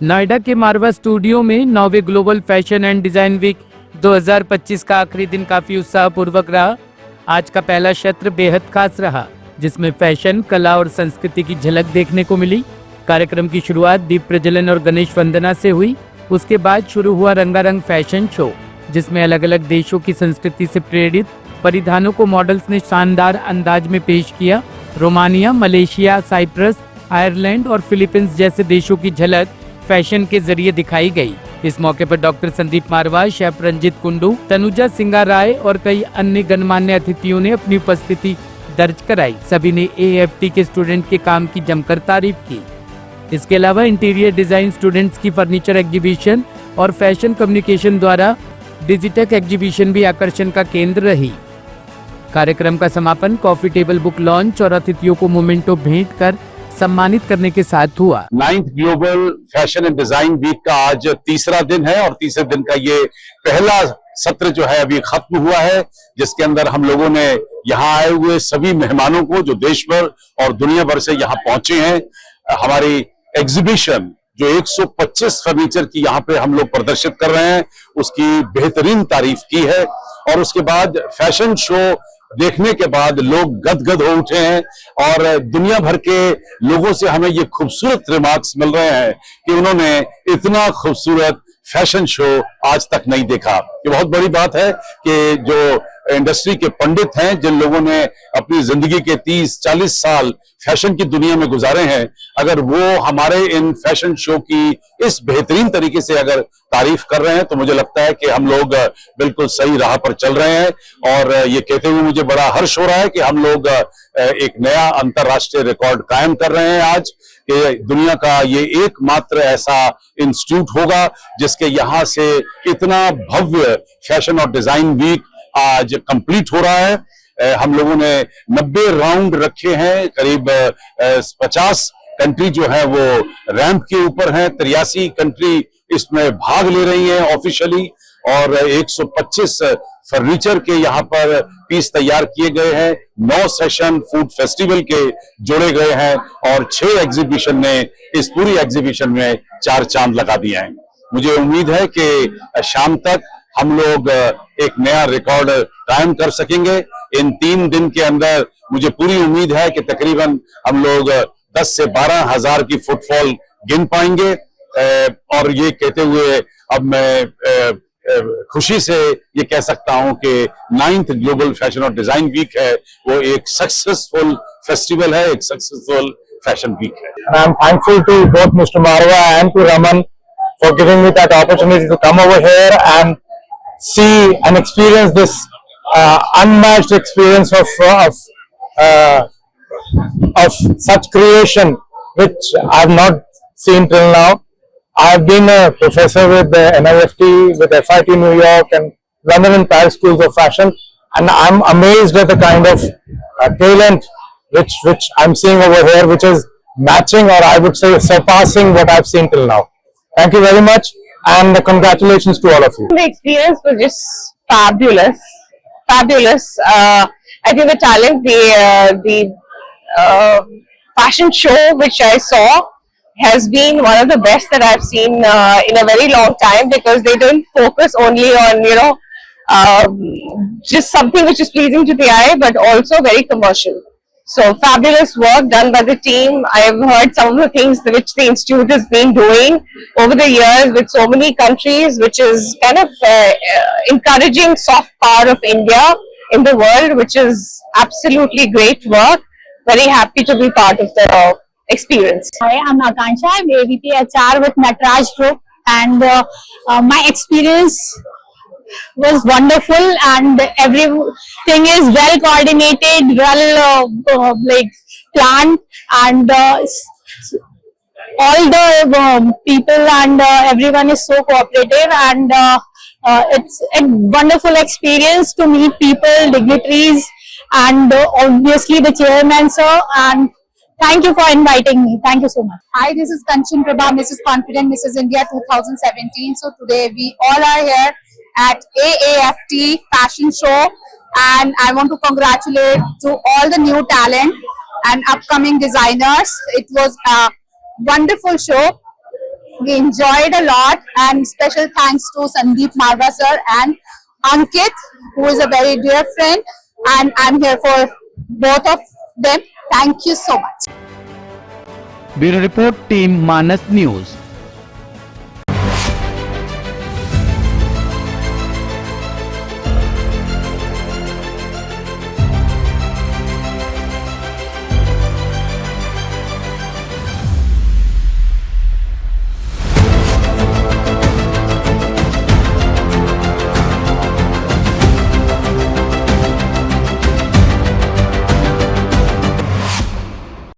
नोएडा के मारवा स्टूडियो में 9वें global fashion and design week 2025 का आखिरी दिन काफी उत्साहपूर्वक रहा। आज का पहला सत्र बेहद खास रहा, जिसमें फैशन, कला और संस्कृति की झलक देखने को मिली। कार्यक्रम की शुरुआत दीप प्रज्वलन और गणेश वंदना से हुई। उसके बाद शुरू हुआ रंगारंग फैशन शो, जिसमें अलग अलग देशों की संस्कृति से प्रेरित परिधानों को मॉडल्स ने शानदार अंदाज में पेश किया। रोमानिया, मलेशिया, साइप्रस, आयरलैंड और फिलीपींस जैसे देशों की झलक फैशन के जरिए दिखाई गई। इस मौके पर डॉक्टर संदीप मारवा, शेफ रंजित कुंडू, तनुजा सिंगा राय और कई अन्य गणमान्य अतिथियों ने अपनी उपस्थिति दर्ज कराई। सभी ने AFT के स्टूडेंट के काम की जमकर तारीफ की। इसके अलावा इंटीरियर डिजाइन स्टूडेंट्स की फर्नीचर एग्जीबिशन और फैशन कम्युनिकेशन द्वारा डिजिटल एग्जीबिशन भी आकर्षण का केंद्र रही। कार्यक्रम का समापन कॉफी टेबल बुक लॉन्च और अतिथियों को मोमेंटो भेंट कर सम्मानित करने के साथ हुआ। 9th global fashion and design week का आज तीसरा दिन है और तीसरे दिन का ये पहला सत्र जो है अभी खत्म हुआ है, जिसके अंदर हम लोगों ने यहाँ आए हुए सभी मेहमानों को जो देश भर और दुनिया भर से यहाँ पहुंचे हैं, हमारी एग्जीबिशन जो 125 फर्नीचर की यहाँ पे हम लोग प्रदर्शित कर रहे हैं, उसकी बेहतरीन तारीफ की है। और उसके बाद फैशन शो देखने के बाद लोग गदगद हो उठे हैं और दुनिया भर के लोगों से हमें ये खूबसूरत रिमार्क्स मिल रहे हैं कि उन्होंने इतना खूबसूरत फैशन शो आज तक नहीं देखा। ये बहुत बड़ी बात है कि जो इंडस्ट्री के पंडित हैं, जिन लोगों ने अपनी जिंदगी के 30-40 साल फैशन की दुनिया में गुजारे हैं, अगर वो हमारे इन फैशन शो की इस बेहतरीन तरीके से अगर तारीफ कर रहे हैं तो मुझे लगता है कि हम लोग बिल्कुल सही राह पर चल रहे हैं। और ये कहते हुए मुझे बड़ा हर्ष हो रहा है कि हम लोग एक नया अंतरराष्ट्रीय रिकॉर्ड कायम कर रहे हैं आज, कि दुनिया का ये एकमात्र ऐसा इंस्टीट्यूट होगा जिसके यहाँ से इतना भव्य फैशन और डिजाइन वीक आज कंप्लीट हो रहा है। हम लोगों ने 90 राउंड रखे हैं, करीब 50 कंट्री जो है वो रैंप के ऊपर हैं, 83 कंट्री इसमें भाग ले रही हैं ऑफिशियली, और 125 फर्नीचर के यहाँ पर पीस तैयार किए गए हैं। 9 सेशन फूड फेस्टिवल के जोड़े गए हैं और 6 एग्जीबिशन ने इस पूरी एग्जीबिशन में 4 चांद लगा दिए हैं। मुझे उम्मीद है कि शाम तक हम लोग एक नया रिकॉर्ड कायम कर सकेंगे। इन 3 दिन के अंदर मुझे पूरी उम्मीद है कि तकरीबन हम लोग 10 से 12 हजार की फुटफॉल गिन पाएंगे। और ये कहते हुए अब मैं खुशी से ये कह सकता हूं कि 9th ग्लोबल फैशन और डिजाइन वीक है वो एक सक्सेसफुल फेस्टिवल है, एक सक्सेसफुल फैशन वीक है। I am thankful to both Mr. Marwa and to Raman for giving me that opportunity to come over here and see and experience this unmatched experience of such creation which I have not seen till now. I have been a professor with the NIFT, with FIT New York and London and Paris schools of fashion, and I'm amazed at the kind of talent which I'm seeing over here, which is matching, or I would say surpassing what I've seen till now. Thank you very much and congratulations to all of you. The experience was just fabulous. I think the talent, the fashion show which I saw has been one of the best that I've seen in a very long time, because they don't focus only on, just something which is pleasing to the eye, but also very commercial. So fabulous work done by the team. I've heard some of the things which the institute has been doing over the years with so many countries, which is kind of encouraging soft power of India in the world, which is absolutely great work. Very happy to be part of the experience. Hi, I'm Akansha. I'm AVP HR with Natraj Group, and my experience was wonderful, and everything is well coordinated, well planned, and all the people and everyone is so cooperative, and it's a wonderful experience to meet people, dignitaries, and obviously the chairman sir, and thank you for inviting me. Thank you so much. Hi, this is Kanchan Prabha, Mrs. Confident, Mrs. India 2017. So today we all are here at AAFT Fashion Show, and I want to congratulate to all the new talent and upcoming designers. It was a wonderful show. We enjoyed a lot, and special thanks to Sandeep Marva sir and Ankit, who is a very dear friend, and I'm here for both of them. Thank you so much. Bureau Report, Team Manas News.